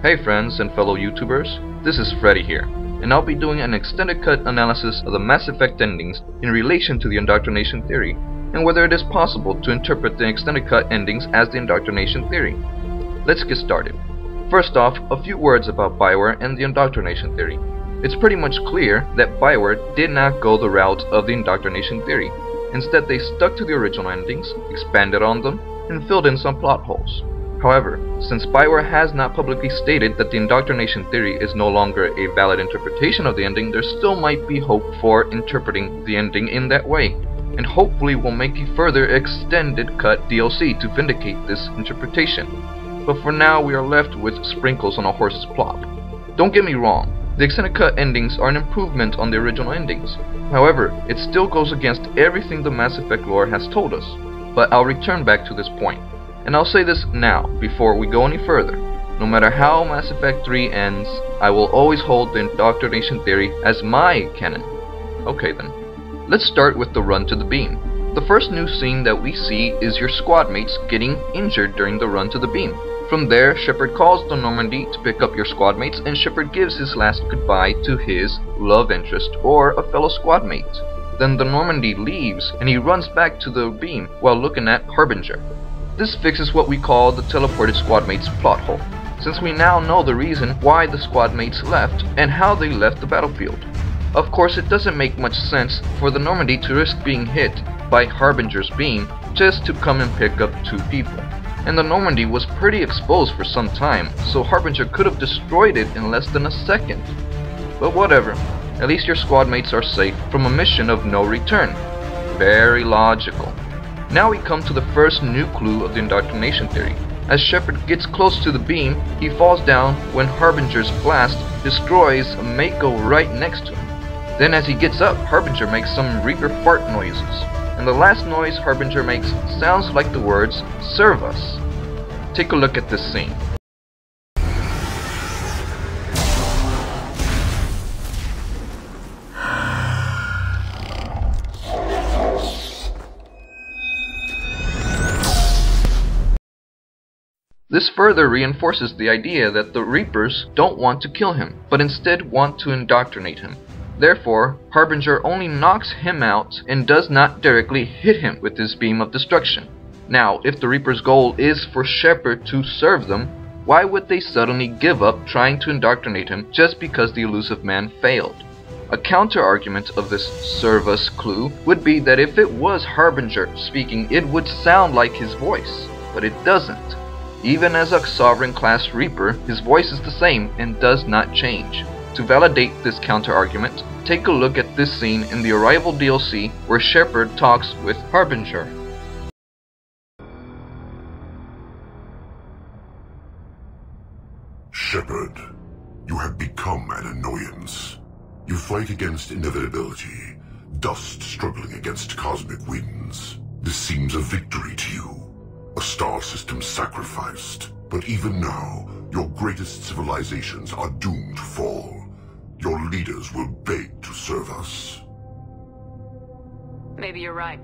Hey friends and fellow YouTubers, this is Freddy here, and I'll be doing an extended cut analysis of the Mass Effect endings in relation to the Indoctrination theory, and whether it is possible to interpret the extended cut endings as the Indoctrination theory. Let's get started. First off, a few words about BioWare and the Indoctrination theory. It's pretty much clear that BioWare did not go the route of the Indoctrination theory. Instead, they stuck to the original endings, expanded on them, and filled in some plot holes. However, since BioWare has not publicly stated that the Indoctrination theory is no longer a valid interpretation of the ending, there still might be hope for interpreting the ending in that way, and hopefully will make a further extended cut DLC to vindicate this interpretation. But for now, we are left with sprinkles on a horse's plop. Don't get me wrong, the extended cut endings are an improvement on the original endings. However, it still goes against everything the Mass Effect lore has told us. But I'll return back to this point. And I'll say this now, before we go any further. No matter how Mass Effect 3 ends, I will always hold the Indoctrination theory as my canon. Okay then. Let's start with the run to the beam. The first new scene that we see is your squad mates getting injured during the run to the beam. From there, Shepard calls the Normandy to pick up your squad mates, and Shepard gives his last goodbye to his love interest or a fellow squad mate. Then the Normandy leaves, and he runs back to the beam while looking at Harbinger. This fixes what we call the teleported squad mates plot hole, since we now know the reason why the squad mates left and how they left the battlefield. Of course, it doesn't make much sense for the Normandy to risk being hit by Harbinger's beam just to come and pick up two people. And the Normandy was pretty exposed for some time, so Harbinger could have destroyed it in less than a second. But whatever, at least your squad mates are safe from a mission of no return. Very logical. Now we come to the first new clue of the Indoctrination theory. As Shepard gets close to the beam, he falls down when Harbinger's blast destroys a Mako right next to him. Then as he gets up, Harbinger makes some Reaper fart noises, and the last noise Harbinger makes sounds like the words, "Serve us." Take a look at this scene. This further reinforces the idea that the Reapers don't want to kill him, but instead want to indoctrinate him. Therefore, Harbinger only knocks him out and does not directly hit him with his beam of destruction. Now, if the Reaper's goal is for Shepard to serve them, why would they suddenly give up trying to indoctrinate him just because the elusive man failed? A counter-argument of this serve us clue would be that if it was Harbinger speaking, it would sound like his voice, but it doesn't. Even as a Sovereign-class Reaper, his voice is the same and does not change. To validate this counter-argument, take a look at this scene in the Arrival DLC where Shepard talks with Harbinger. Shepard, you have become an annoyance. You fight against inevitability, dust struggling against cosmic winds. This seems a victory to you. A star system sacrificed, but even now, your greatest civilizations are doomed to fall. Your leaders will beg to serve us. Maybe you're right.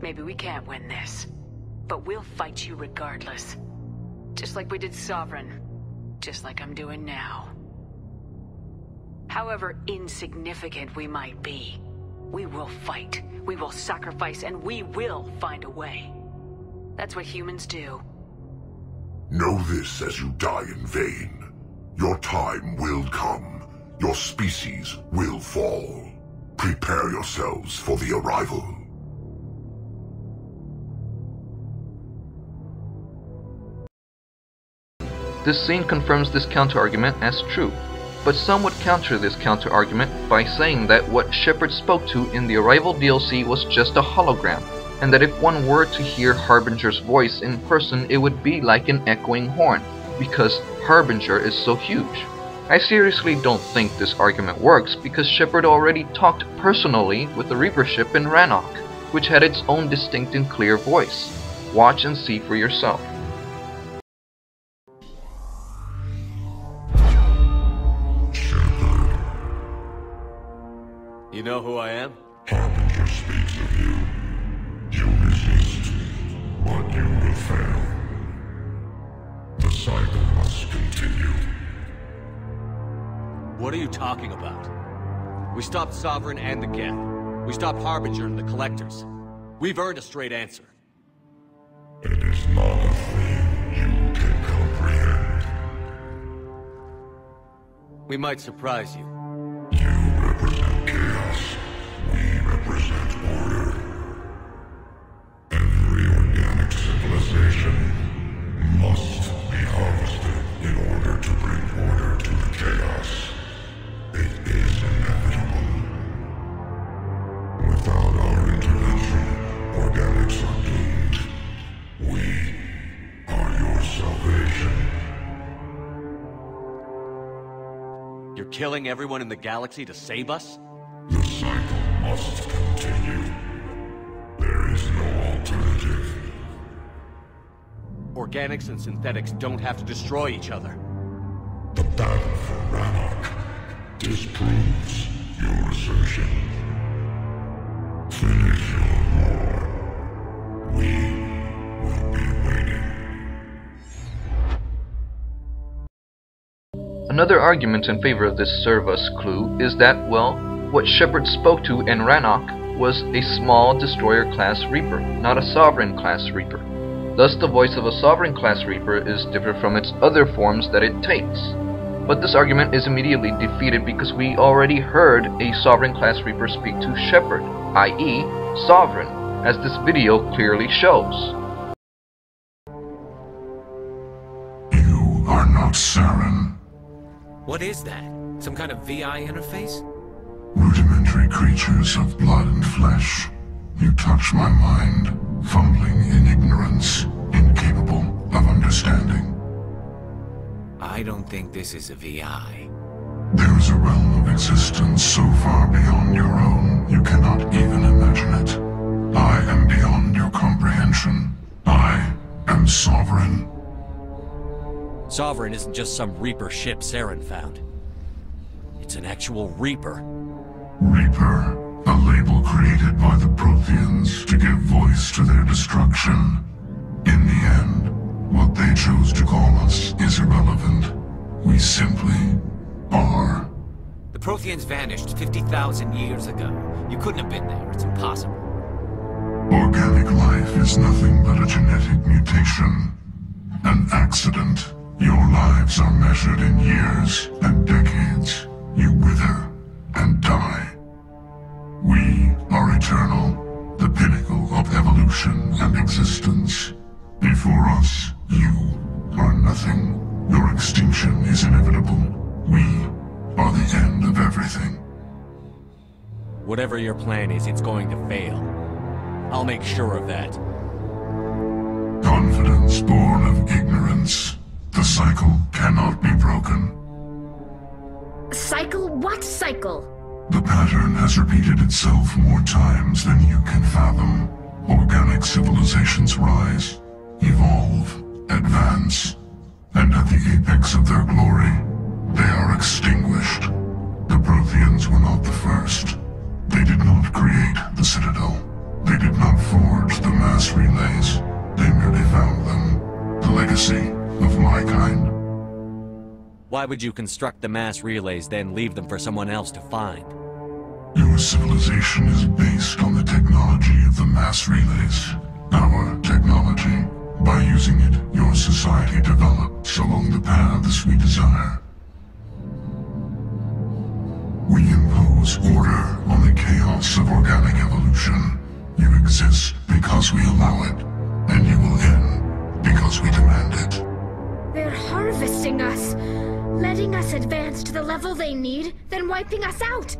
Maybe we can't win this. But we'll fight you regardless. Just like we did Sovereign. Just like I'm doing now. However insignificant we might be, we will fight, we will sacrifice, and we will find a way. That's what humans do. Know this as you die in vain. Your time will come. Your species will fall. Prepare yourselves for the arrival. This scene confirms this counter-argument as true, but some would counter this counter-argument by saying that what Shepard spoke to in the Arrival DLC was just a hologram, and that if one were to hear Harbinger's voice in person, it would be like an echoing horn, because Harbinger is so huge. I seriously don't think this argument works, because Shepard already talked personally with the Reaper ship in Rannoch, which had its own distinct and clear voice. Watch and see for yourself. Shepard. You know who I am? Harbinger speaks of you. You resist, but you will fail. The cycle must continue. What are you talking about? We stopped Sovereign and the Geth. We stopped Harbinger and the Collectors. We've earned a straight answer. It is not a thing you can comprehend. We might surprise you. You represent chaos. We represent order. Every organic civilization must be harvested in order to bring order to the chaos. It is inevitable. Without our intervention, organics are doomed. We are your salvation. You're killing everyone in the galaxy to save us? The cycle must continue. There is no alternative. Organics and synthetics don't have to destroy each other. The battle for Rannoch disproves your assertion. Finish your war. We will be waiting. Another argument in favor of this serve us clue is that, well, what Shepard spoke to in Rannoch was a small destroyer-class Reaper, not a Sovereign-class Reaper. Thus, the voice of a Sovereign-class Reaper is different from its other forms that it takes. But this argument is immediately defeated because we already heard a Sovereign-class Reaper speak to Shepard, i.e., Sovereign, as this video clearly shows. You are not Saren. What is that? Some kind of VI interface? Rudimentary creatures of blood and flesh. You touch my mind, fumbling in ignorance, incapable of understanding. I don't think this is a VI. There is a realm of existence so far beyond your own, you cannot even imagine it. I am beyond your comprehension. I am Sovereign. Sovereign isn't just some Reaper ship Saren found. It's an actual Reaper. Reaper, a label created by the Protheans to give voice to their destruction. In the end, what they chose to call us is irrelevant. We simply are. The Protheans vanished 50,000 years ago. You couldn't have been there. It's impossible. Organic life is nothing but a genetic mutation. An accident. Your lives are measured in years and decades. You wither and die. We are eternal, the pinnacle of evolution and existence. Before us, you are nothing. Your extinction is inevitable. We are the end of everything. Whatever your plan is, it's going to fail. I'll make sure of that. Confidence born of ignorance. The cycle cannot be broken. Cycle? What cycle? The pattern has repeated itself more times than you can fathom. Organic civilizations rise, evolve, advance, and at the apex of their glory, they are extinguished. The Protheans were not the first. They did not create the Citadel. They did not forge the mass relays. They merely found them. The legacy of my kind. Why would you construct the mass relays, then leave them for someone else to find? Your civilization is based on the technology of the mass relays. Our technology. By using it, your society develops along the paths we desire. We impose order on the chaos of organic evolution. You exist because we allow it, and you will end because we demand it. They're harvesting us, letting us advance to the level they need, then wiping us out.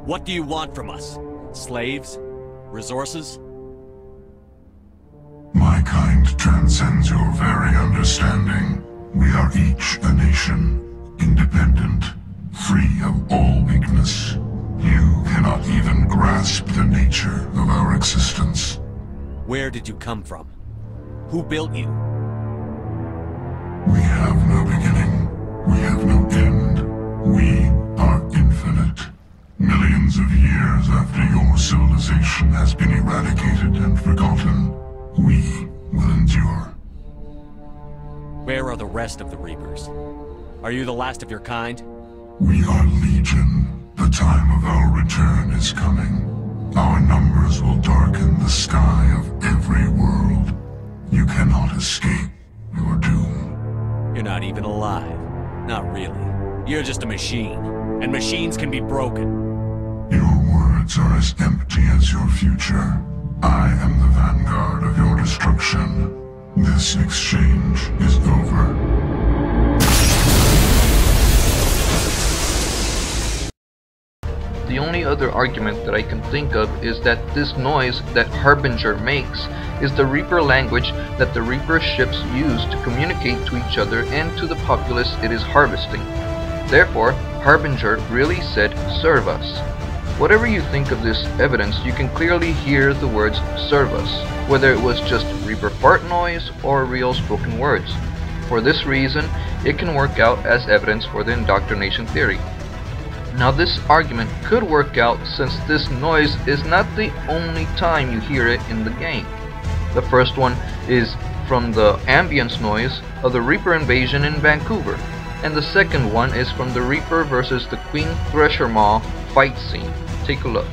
What do you want from us? Slaves? Resources? My kind transcends your very understanding. We are each a nation, independent, free of all weakness. You cannot even grasp the nature of our existence. Where did you come from? Who built you? We have no beginning. We have no end. We are infinite. Millions of years after your civilization has been eradicated and forgotten, we will endure. Where are the rest of the Reapers? Are you the last of your kind? We are Legion. The time of our return is coming. Our numbers will darken the sky of every world. You cannot escape your doom. You're not even alive. Not really. You're just a machine. And machines can be broken. Your words are as empty as your future. I am the vanguard of your destruction. This exchange is over. The only other argument that I can think of is that this noise that Harbinger makes is the Reaper language that the Reaper ships use to communicate to each other and to the populace it is harvesting. Therefore, Harbinger really said, "Serve us." Whatever you think of this evidence, you can clearly hear the words "serve us," whether it was just Reaper fart noise or real spoken words. For this reason, it can work out as evidence for the indoctrination theory. Now this argument could work out since this noise is not the only time you hear it in the game. The first one is from the ambience noise of the Reaper invasion in Vancouver, and the second one is from the Reaper versus the Queen Thresher Maw fight scene. Take a look.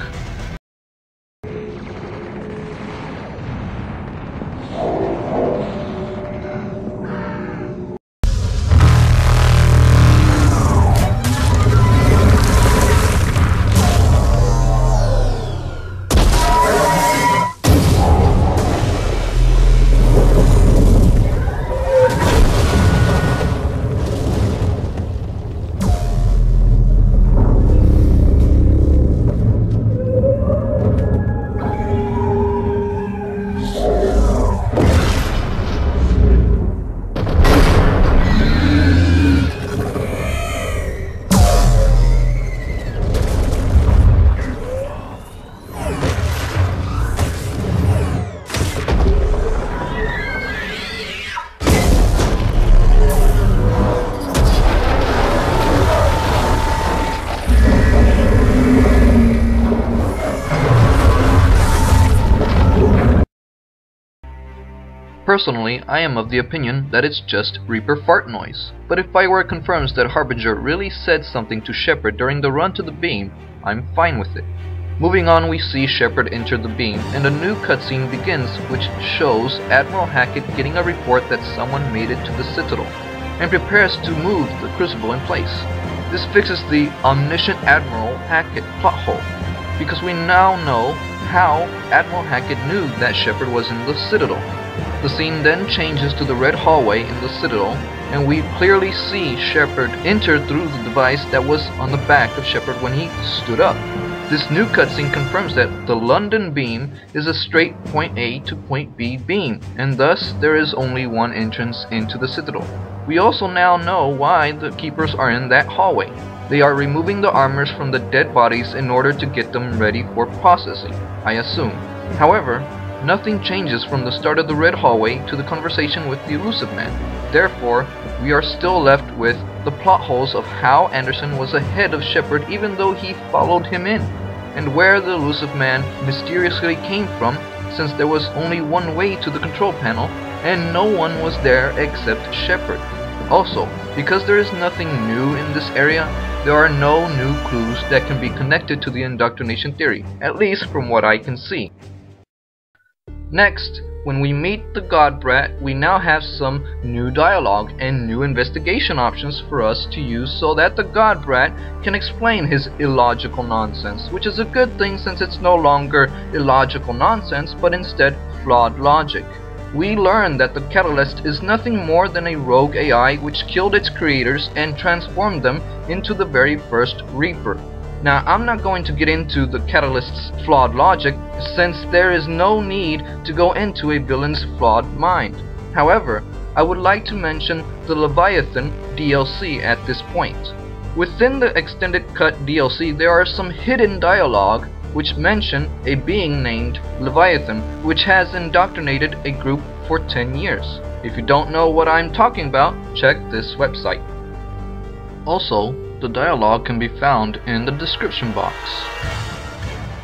Personally, I am of the opinion that it's just Reaper fart noise, but if Bioware confirms that Harbinger really said something to Shepard during the run to the beam, I'm fine with it. Moving on, we see Shepard enter the beam, and a new cutscene begins which shows Admiral Hackett getting a report that someone made it to the Citadel, and prepares to move the Crucible in place. This fixes the omniscient Admiral Hackett plot hole, because we now know how Admiral Hackett knew that Shepard was in the Citadel. The scene then changes to the red hallway in the Citadel, and we clearly see Shepard enter through the device that was on the back of Shepard when he stood up. This new cutscene confirms that the London beam is a straight point A to point B beam, and thus there is only one entrance into the Citadel. We also now know why the Keepers are in that hallway. They are removing the armors from the dead bodies in order to get them ready for processing, I assume. However, nothing changes from the start of the red hallway to the conversation with the Elusive Man. Therefore, we are still left with the plot holes of how Anderson was ahead of Shepard even though he followed him in, and where the Elusive Man mysteriously came from, since there was only one way to the control panel and no one was there except Shepard. Also, because there is nothing new in this area, there are no new clues that can be connected to the indoctrination theory, at least from what I can see. Next, when we meet the God Brat, we now have some new dialogue and new investigation options for us to use so that the God Brat can explain his illogical nonsense, which is a good thing since it's no longer illogical nonsense but instead flawed logic. We learn that the Catalyst is nothing more than a rogue AI which killed its creators and transformed them into the very first Reaper. Now, I'm not going to get into the Catalyst's flawed logic, since there is no need to go into a villain's flawed mind. However, I would like to mention the Leviathan DLC at this point. Within the Extended Cut DLC, there are some hidden dialogue which mention a being named Leviathan, which has indoctrinated a group for 10 years. If you don't know what I'm talking about, check this website. Also, the dialogue can be found in the description box.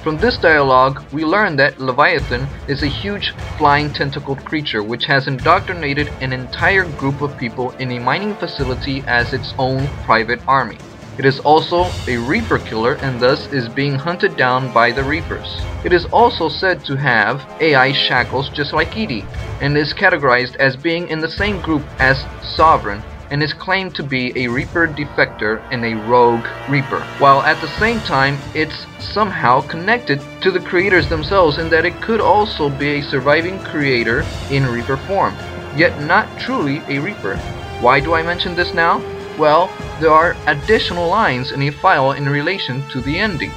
From this dialogue, we learn that Leviathan is a huge flying tentacled creature which has indoctrinated an entire group of people in a mining facility as its own private army. It is also a Reaper killer and thus is being hunted down by the Reapers. It is also said to have AI shackles just like Edie, and is categorized as being in the same group as Sovereign, and is claimed to be a Reaper defector and a rogue Reaper, while at the same time it's somehow connected to the creators themselves in that it could also be a surviving creator in Reaper form, yet not truly a Reaper. Why do I mention this now? Well, there are additional lines in a file in relation to the ending.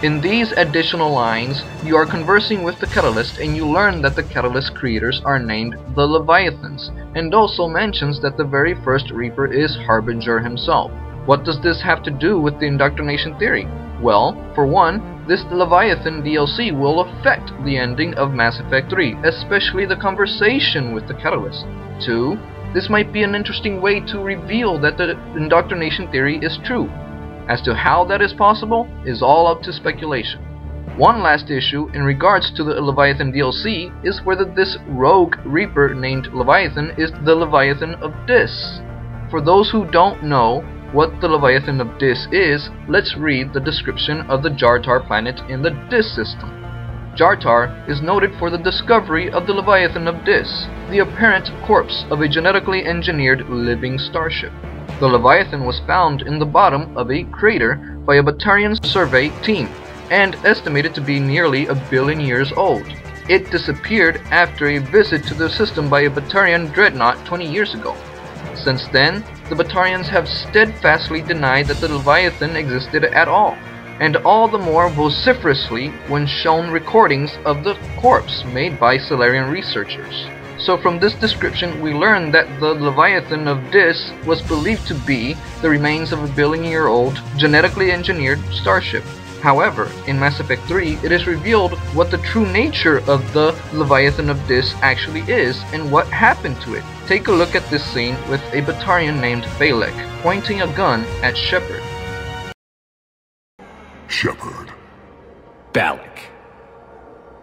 In these additional lines, you are conversing with the Catalyst and you learn that the Catalyst creators are named the Leviathans, and also mentions that the very first Reaper is Harbinger himself. What does this have to do with the indoctrination theory? Well, for one, this Leviathan DLC will affect the ending of Mass Effect 3, especially the conversation with the Catalyst. 2. This might be an interesting way to reveal that the indoctrination theory is true. As to how that is possible is all up to speculation. One last issue in regards to the Leviathan DLC is whether this rogue Reaper named Leviathan is the Leviathan of Dis. For those who don't know what the Leviathan of Dis is, let's read the description of the Jartar planet in the Dis system. Jartar is noted for the discovery of the Leviathan of Dis, the apparent corpse of a genetically engineered living starship. The Leviathan was found in the bottom of a crater by a Batarian survey team, and estimated to be nearly 1 billion years old. It disappeared after a visit to the system by a Batarian dreadnought 20 years ago. Since then, the Batarians have steadfastly denied that the Leviathan existed at all, and all the more vociferously when shown recordings of the corpse made by Solarian researchers. So from this description we learn that the Leviathan of Dis was believed to be the remains of a 1 billion-year-old genetically engineered starship. However, in Mass Effect 3 it is revealed what the true nature of the Leviathan of Dis actually is and what happened to it. Take a look at this scene with a Batarian named Balek pointing a gun at Shepard. Shepard. Balek.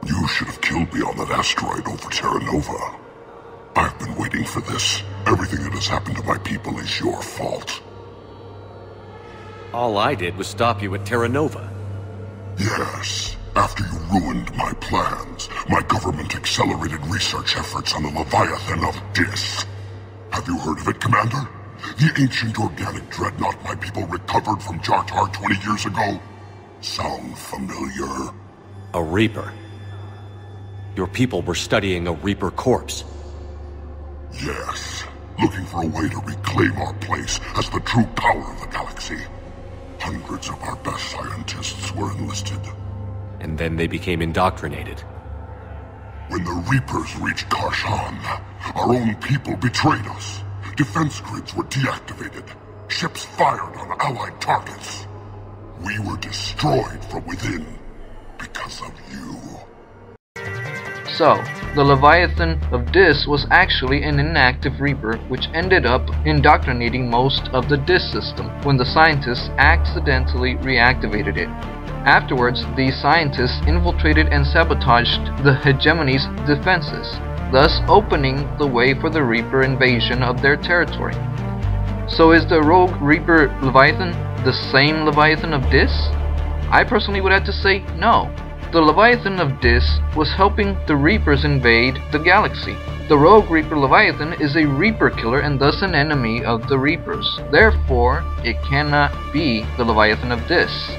You should have killed me on that asteroid over Terra Nova. I've been waiting for this. Everything that has happened to my people is your fault. All I did was stop you at Terra Nova. Yes. After you ruined my plans, my government accelerated research efforts on the Leviathan of Dis. Have you heard of it, Commander? The ancient organic dreadnought my people recovered from Jartar 20 years ago? Sound familiar? A Reaper. Your people were studying a Reaper corpse. Yes. Looking for a way to reclaim our place as the true power of the galaxy. Hundreds of our best scientists were enlisted. And then they became indoctrinated. When the Reapers reached Karshan, our own people betrayed us. Defense grids were deactivated. Ships fired on Allied targets. We were destroyed from within because of you. So, the Leviathan of Dis was actually an inactive Reaper which ended up indoctrinating most of the Dis system when the scientists accidentally reactivated it. Afterwards, these scientists infiltrated and sabotaged the Hegemony's defenses, thus opening the way for the Reaper invasion of their territory. So is the rogue Reaper Leviathan the same Leviathan of Dis? I personally would have to say no. The Leviathan of Dis was helping the Reapers invade the galaxy. The rogue Reaper Leviathan is a Reaper killer and thus an enemy of the Reapers. Therefore, it cannot be the Leviathan of Dis.